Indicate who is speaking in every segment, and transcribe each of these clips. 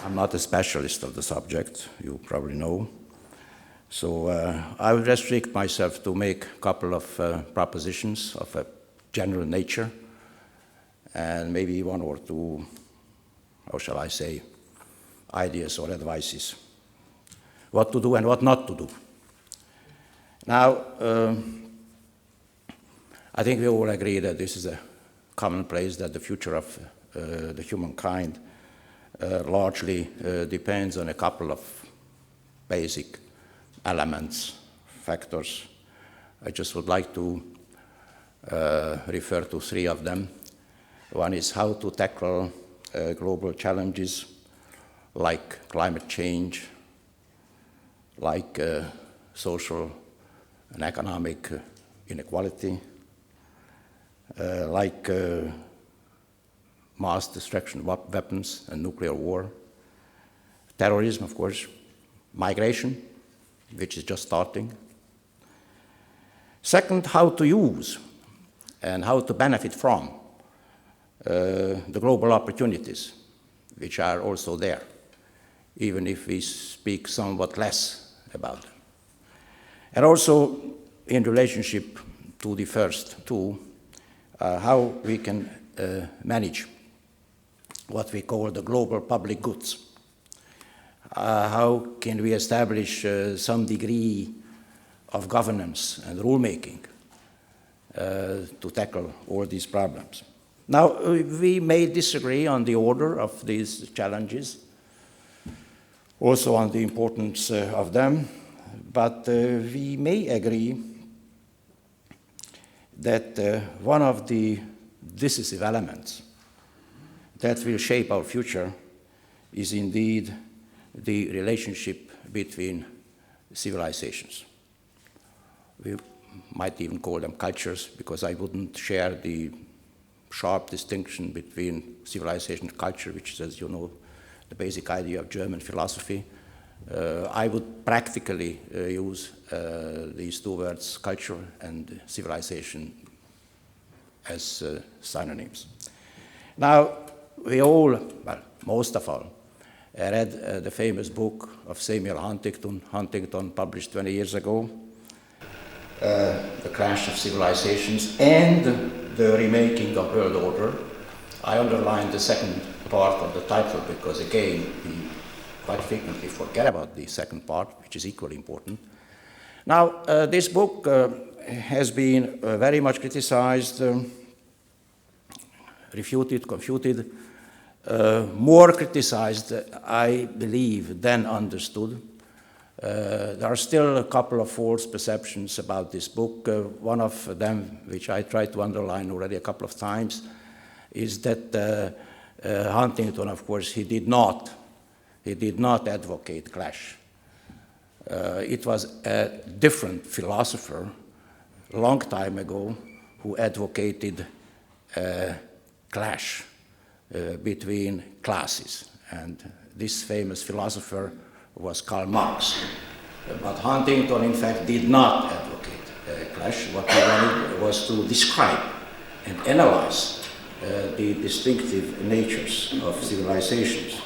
Speaker 1: I'm not a specialist of the subject, you probably know. So I will restrict myself to make a couple of propositions of a general nature, and maybe one or two, how shall I say, ideas or advices. What to do and what not to do. Now, I think we all agree that this is a commonplace, that the future of the humankind largely depends on a couple of basic elements, factors. I just would like to refer to three of them. One is how to tackle global challenges like climate change, like social and economic inequality, like mass destruction weapons and nuclear war, terrorism, of course, migration, which is just starting. Second, how to use and how to benefit from the global opportunities, which are also there, even if we speak somewhat less about them. And also, in relationship to the first two, how we can manage what we call the global public goods. How can we establish some degree of governance and rulemaking to tackle all these problems? Now, we may disagree on the order of these challenges, also on the importance of them, but we may agree that one of the decisive elements that will shape our future is indeed the relationship between civilizations. We might even call them cultures, because I wouldn't share the sharp distinction between civilization and culture, which is, as you know, the basic idea of German philosophy. I would practically use these two words, culture and civilization, as synonyms. Now, we all, well, most of all, read the famous book of Samuel Huntington, published 20 years ago, The Clash of Civilizations and the Remaking of World Order. I underlined the second part of the title because, again, we quite frequently forget about the second part, which is equally important. Now, this book has been very much criticized, refuted, confuted, more criticized, I believe, than understood. There are still a couple of false perceptions about this book. One of them, which I tried to underline already a couple of times, is that Huntington, of course, he did not advocate clash. It was a different philosopher a long time ago who advocated clash between classes. And this famous philosopher was Karl Marx. But Huntington, in fact, did not advocate clash. What he wanted was to describe and analyze the distinctive natures of civilizations.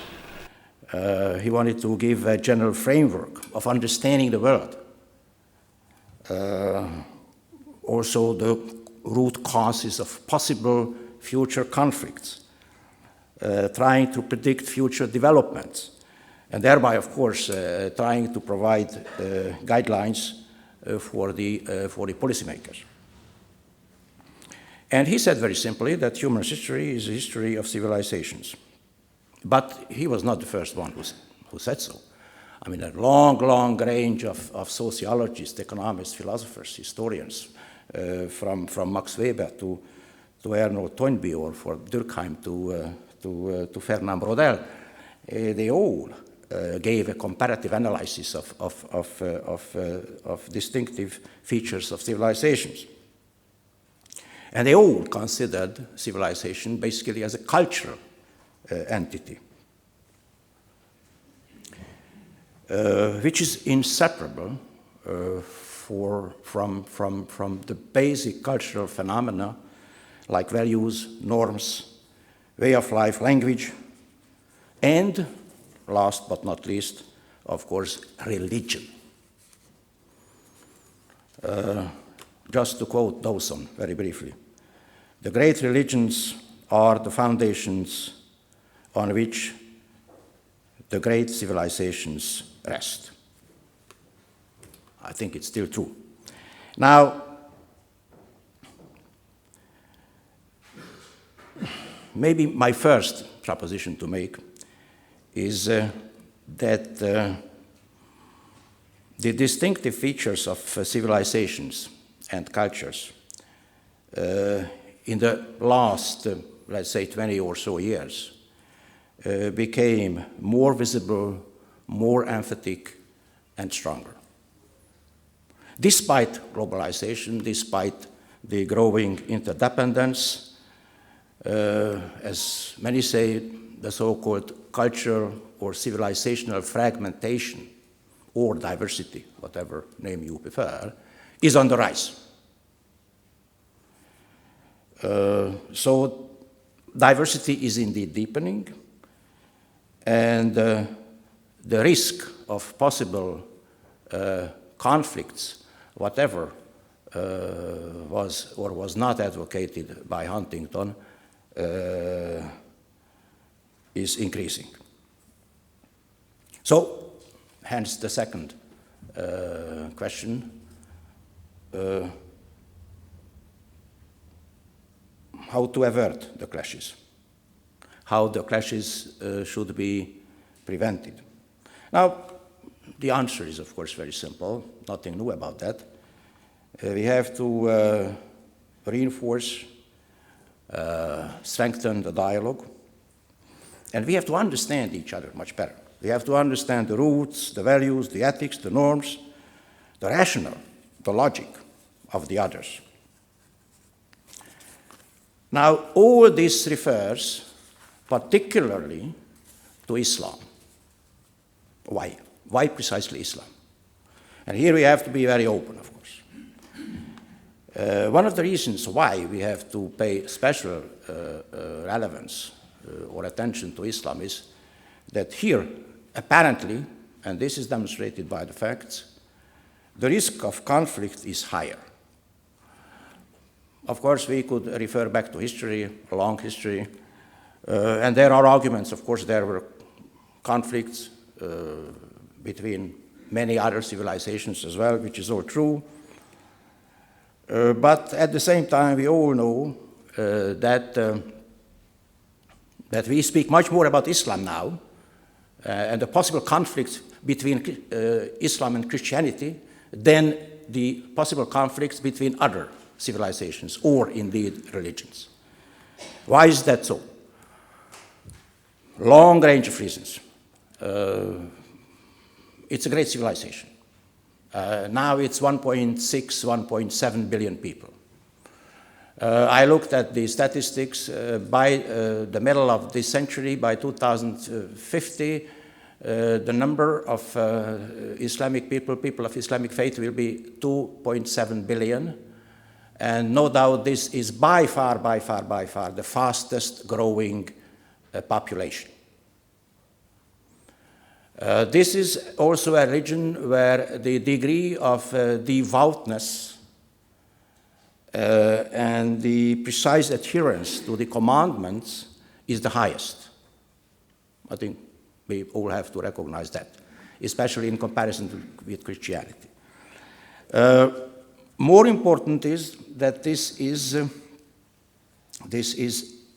Speaker 1: He wanted to give a general framework of understanding the world. Also the root causes of possible future conflicts, trying to predict future developments, and thereby, of course, trying to provide guidelines for the policymakers. And he said very simply that human history is a history of civilizations. But he was not the first one who said so. I mean, a long range of sociologists, economists, philosophers, historians, from Max Weber to Arnold Toynbee, or for Durkheim to Fernand Braudel, they all gave a comparative analysis of distinctive features of civilizations. And they all considered civilization basically as a cultural entity, which is inseparable from the basic cultural phenomena like values, norms, way of life, language, and last but not least, of course, religion. Just to quote Dawson very briefly, the great religions are the foundations on which the great civilizations rest. I think it's still true. Now, maybe my first proposition to make is that the distinctive features of civilizations and cultures in the last, let's say, 20 or so years became more visible, more emphatic, and stronger. Despite globalization, despite the growing interdependence, as many say, the so-called cultural or civilizational fragmentation or diversity, whatever name you prefer, is on the rise. So diversity is indeed deepening, and the risk of possible conflicts, whatever was or was not advocated by Huntington, is increasing. So, hence the second question, how to avert the clashes, how the clashes should be prevented. Now, the answer is, of course, very simple, nothing new about that. We have to reinforce, strengthen the dialogue, and we have to understand each other much better. We have to understand the roots, the values, the ethics, the norms, the rationale, the logic of the others. Now, all this refers particularly to Islam. Why? Why precisely Islam? And here we have to be very open, of course. One of the reasons why we have to pay special relevance or attention to Islam is that here, apparently, and this is demonstrated by the facts, the risk of conflict is higher. Of course, we could refer back to history, a long history, and there are arguments. Of course, there were conflicts between many other civilizations as well, which is all true. But at the same time, we all know that we speak much more about Islam now and the possible conflicts between Islam and Christianity than the possible conflicts between other civilizations or indeed religions. Why is that so? Long range of reasons. It's a great civilization. Now it's 1.6, 1.7 billion people. I looked at the statistics. By the middle of this century, by 2050, the number of Islamic people of Islamic faith will be 2.7 billion. And no doubt this is by far the fastest growing population. This is also a region where the degree of devoutness and the precise adherence to the commandments is the highest. I think we all have to recognize that, especially in comparison with Christianity. More important is that this is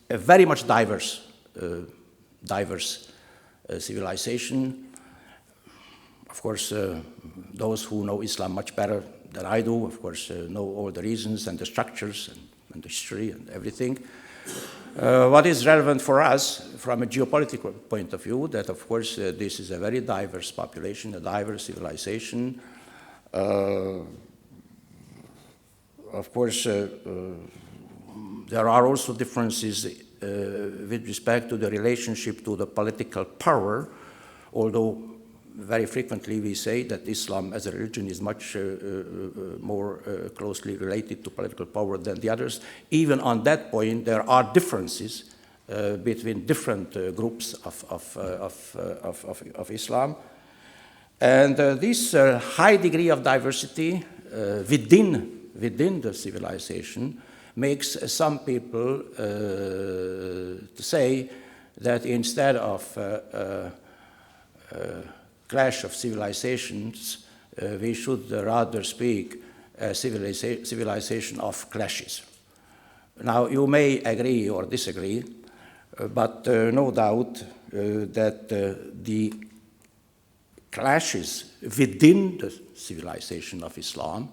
Speaker 1: a very much diverse civilization. Of course, those who know Islam much better than I do, of course, know all the reasons and the structures and the history and everything. What is relevant for us from a geopolitical point of view, that of course this is a very diverse population, a diverse civilization. Of course, there are also differences with respect to the relationship to the political power, although very frequently we say that Islam as a religion is much more closely related to political power than the others. Even on that point, there are differences between different groups of Islam. And this high degree of diversity within the civilization makes some people to say that instead of clash of civilizations, we should rather speak civilization of clashes. Now, you may agree or disagree, but no doubt that the clashes within the civilization of Islam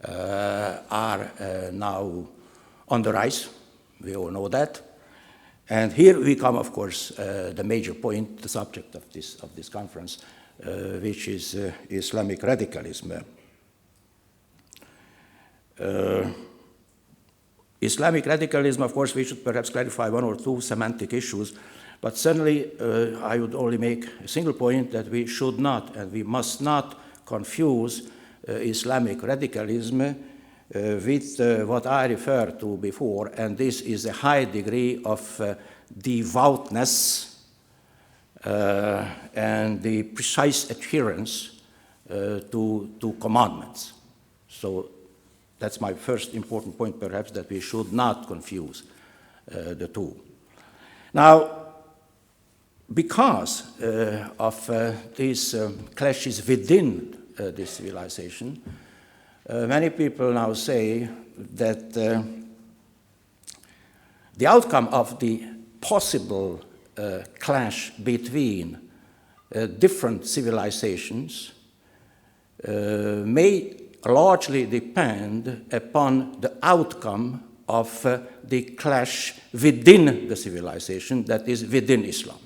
Speaker 1: are now on the rise. We all know that. And here we come, of course, the major point, the subject of this conference, which is Islamic radicalism. Islamic radicalism, of course, we should perhaps clarify one or two semantic issues, but certainly I would only make a single point that we should not and we must not confuse Islamic radicalism with what I referred to before, and this is a high degree of devoutness and the precise adherence to commandments. So that's my first important point, perhaps, that we should not confuse the two. Now, because of these clashes within this civilization, many people now say that the outcome of the possible clash between different civilizations may largely depend upon the outcome of the clash within the civilization, that is, within Islam.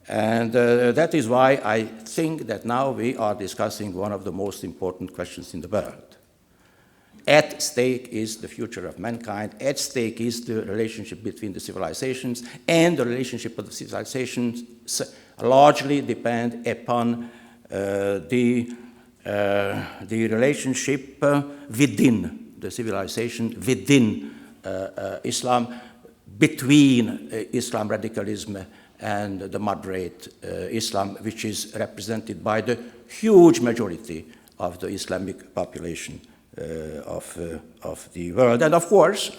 Speaker 1: And that is why I think that now we are discussing one of the most important questions in the world. At stake is the future of mankind. At stake is the relationship between the civilizations, and the relationship of the civilizations largely depend upon the relationship within the civilization, within Islam, between Islam radicalism and the moderate Islam, which is represented by the huge majority of the Islamic population of the world. And of course,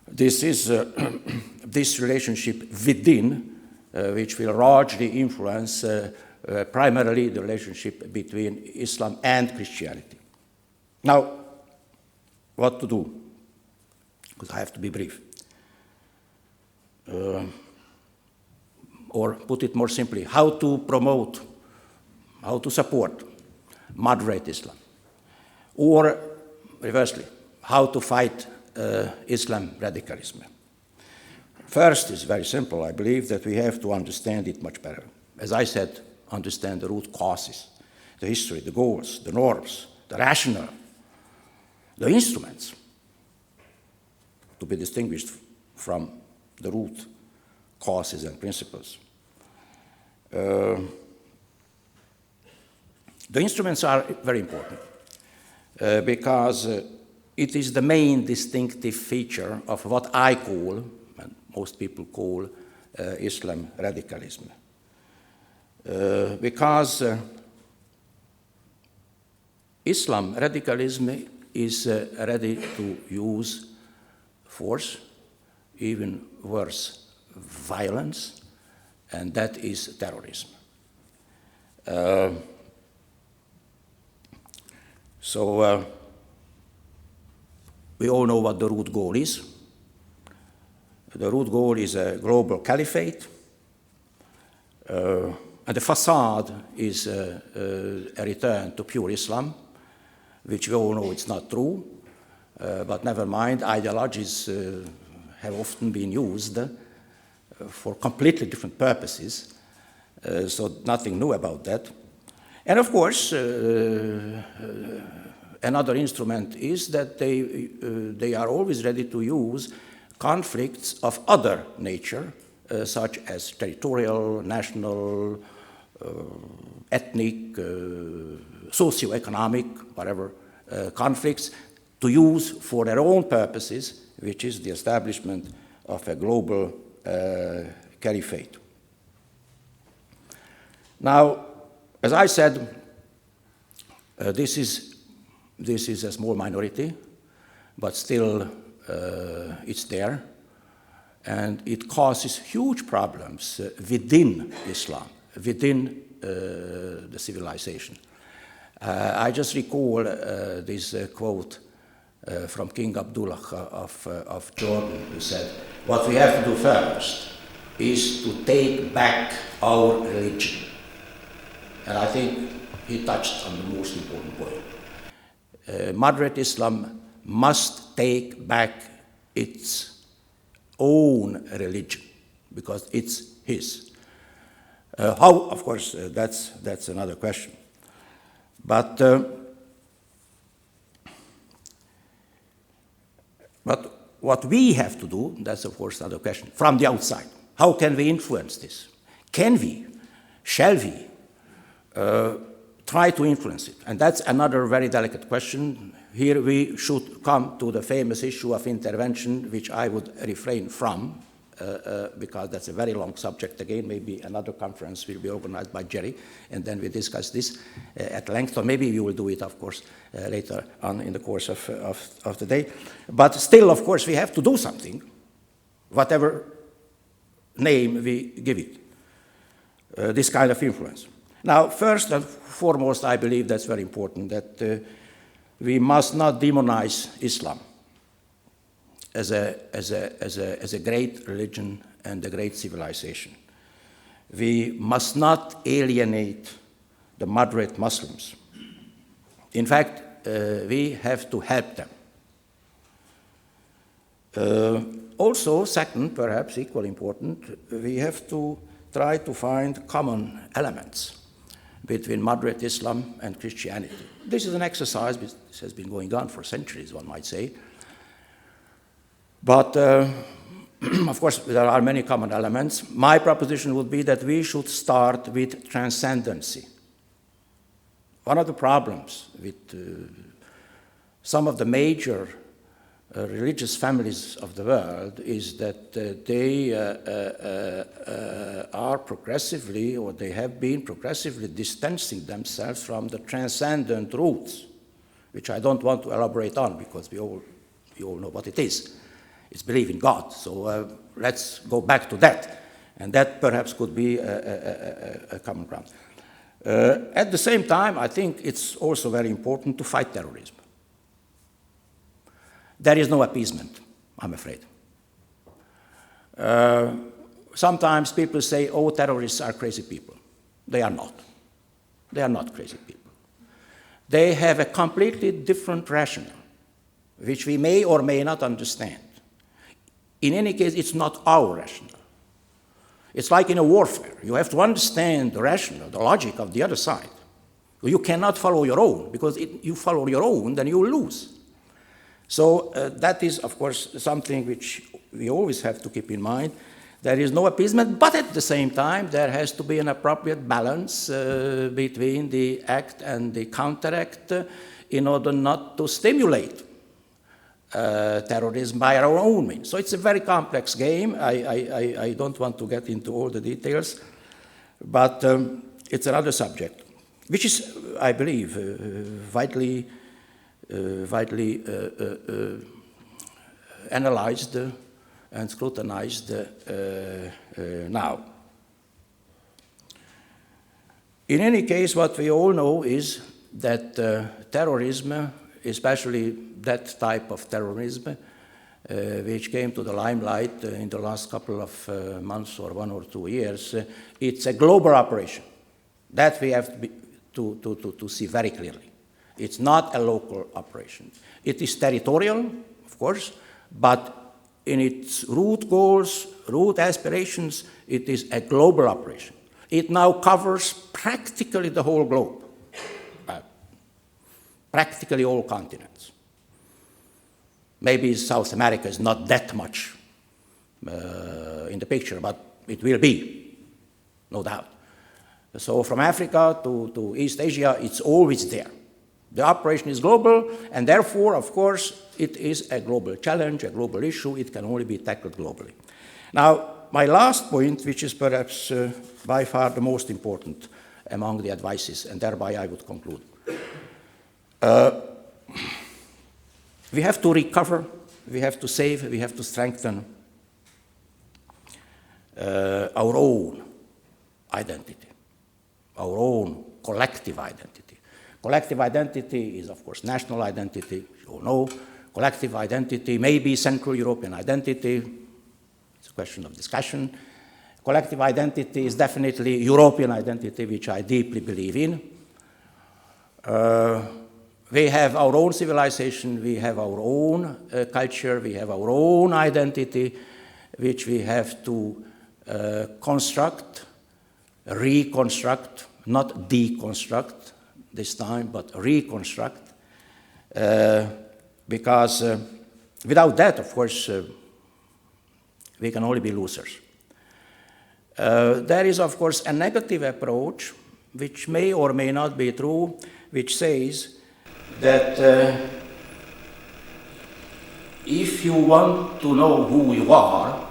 Speaker 1: this is this relationship within, which will largely influence primarily the relationship between Islam and Christianity. Now, what to do? Because I have to be brief. Or put it more simply, how to promote, how to support moderate Islam. Or, reversely, how to fight Islam radicalism. First is very simple. I believe that we have to understand it much better. As I said, understand the root causes, the history, the goals, the norms, the rationale, the instruments to be distinguished from the root causes and principles. The instruments are very important because it is the main distinctive feature of what I call, and most people call, Islam radicalism. Because Islam radicalism is ready to use force, even worse, violence, and that is terrorism. So we all know what the root goal is. The root goal is a global caliphate, and the facade is a return to pure Islam, which we all know it's not true, but never mind, ideologies have often been used for completely different purposes, so nothing new about that. And of course, another instrument is that they are always ready to use conflicts of other nature, such as territorial, national, ethnic, socio-economic, whatever, conflicts, to use for their own purposes, which is the establishment of a global caliphate. Now, as I said, this is a small minority, but still it's there, and it causes huge problems within Islam, within the civilization. I just recall this quote from King Abdullah of Jordan, who said, "What we have to do first is to take back our religion." And I think he touched on the most important point. Moderate Islam must take back its own religion, because it's his. How, of course, that's another question. But what we have to do, that's of course another question, from the outside. How can we influence this? Can we, shall we, try to influence it? And that's another very delicate question. Here we should come to the famous issue of intervention, which I would refrain from, because that's a very long subject. Again, maybe another conference will be organized by Jerry, and then we discuss this at length, or maybe we will do it, of course, later on in the course of the day. But still, of course, we have to do something, whatever name we give it, this kind of influence. Now, first and foremost, I believe that's very important, that we must not demonize Islam as a great religion and a great civilization. We must not alienate the moderate Muslims. In fact, we have to help them. Also, second, perhaps equally important, we have to try to find common elements between moderate Islam and Christianity. This is an exercise which has been going on for centuries, one might say. But, of course, there are many common elements. My proposition would be that we should start with transcendency. One of the problems with some of the major religious families of the world is that they are progressively, or they have been progressively distancing themselves from the transcendent roots, which I don't want to elaborate on because we all know what it is. It's belief in God. So let's go back to that. And that perhaps could be a common ground. At the same time, I think it's also very important to fight terrorism. There is no appeasement, I'm afraid. Sometimes people say, oh, terrorists are crazy people. They are not. They are not crazy people. They have a completely different rationale, which we may or may not understand. In any case, it's not our rationale. It's like in a warfare. You have to understand the rationale, the logic of the other side. You cannot follow your own, because if you follow your own, then you will lose. So that is, of course, something which we always have to keep in mind. There is no appeasement, but at the same time, there has to be an appropriate balance between the act and the counteract in order not to stimulate terrorism by our own means. So it's a very complex game. I don't want to get into all the details, but it's another subject, which is, I believe, widely analyzed and scrutinized now. In any case, what we all know is that terrorism, especially that type of terrorism, which came to the limelight in the last couple of months or 1 or 2 years, it's a global operation. That we have to see very clearly. It's not a local operation. It is territorial, of course, but in its root goals, root aspirations, it is a global operation. It now covers practically the whole globe, practically all continents. Maybe South America is not that much in the picture, but it will be, no doubt. So from Africa to East Asia, it's always there. The operation is global, and therefore, of course, it is a global challenge, a global issue. It can only be tackled globally. Now, my last point, which is perhaps by far the most important among the advices, and thereby I would conclude. We have to recover, we have to save, we have to strengthen our own identity, our own collective identity. Collective identity is, of course, national identity, you all know. Collective identity may be Central European identity. It's a question of discussion. Collective identity is definitely European identity, which I deeply believe in. We have our own civilization, we have our own culture, we have our own identity, which we have to construct, reconstruct, not deconstruct this time, but reconstruct, because without that, of course, we can only be losers. There is, of course, a negative approach, which may or may not be true, which says that if you want to know who you are,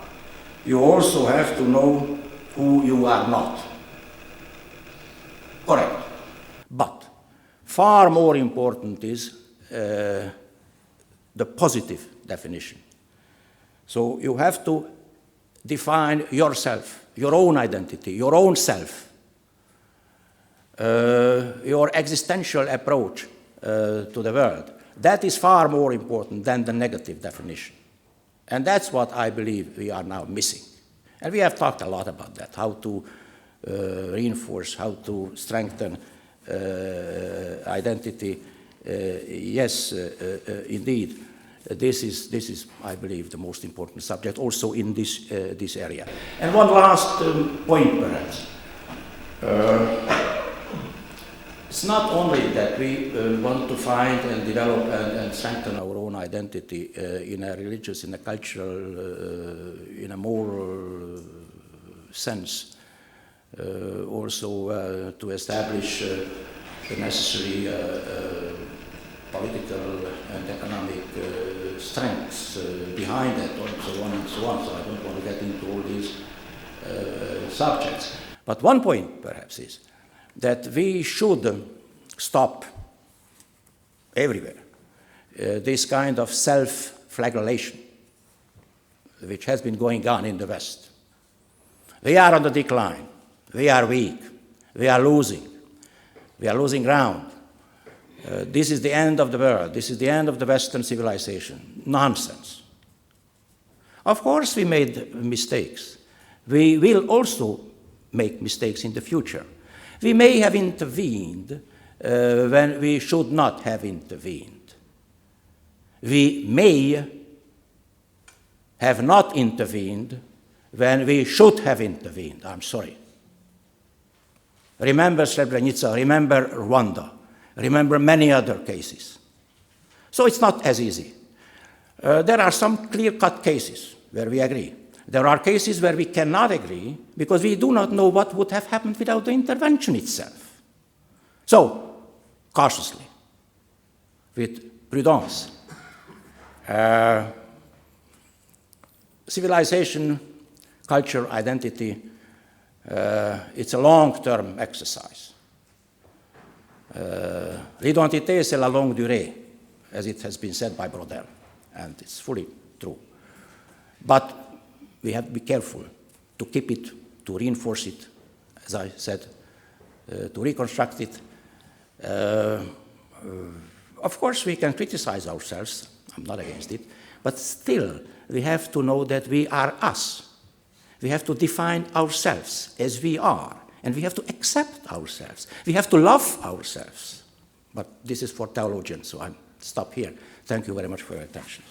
Speaker 1: you also have to know who you are not. Correct. But far more important is the positive definition. So you have to define yourself, your own identity, your own self, your existential approach to the world. That is far more important than the negative definition. And that's what I believe we are now missing. And we have talked a lot about that, how to reinforce, how to strengthen identity. Yes, indeed, this is, I believe, the most important subject also in this area. And one last point, perhaps. It's not only that we want to find and develop and strengthen our own identity in a religious, in a cultural, in a moral sense, also to establish the necessary political and economic strengths behind it, and so on and so on. So I don't want to get into all these subjects. But one point, perhaps, is that we should stop everywhere this kind of self-flagellation which has been going on in the West. We are on the decline. We are weak. We are losing. We are losing ground. This is the end of the world. This is the end of the Western civilization. Nonsense. Of course we made mistakes. We will also make mistakes in the future. We may have intervened when we should not have intervened. We may have not intervened when we should have intervened. I'm sorry. Remember Srebrenica, remember Rwanda, remember many other cases. So it's not as easy. There are some clear-cut cases where we agree. There are cases where we cannot agree because we do not know what would have happened without the intervention itself. So, cautiously, with prudence, civilization, culture, identity, it's a long-term exercise. L'identité, c'est la longue durée, as it has been said by Brodel, and it's fully true. But we have to be careful to keep it, to reinforce it, as I said, to reconstruct it. Of course, we can criticize ourselves. I'm not against it. But still, we have to know that we are us. We have to define ourselves as we are. And we have to accept ourselves. We have to love ourselves. But this is for theologians, so I'll stop here. Thank you very much for your attention.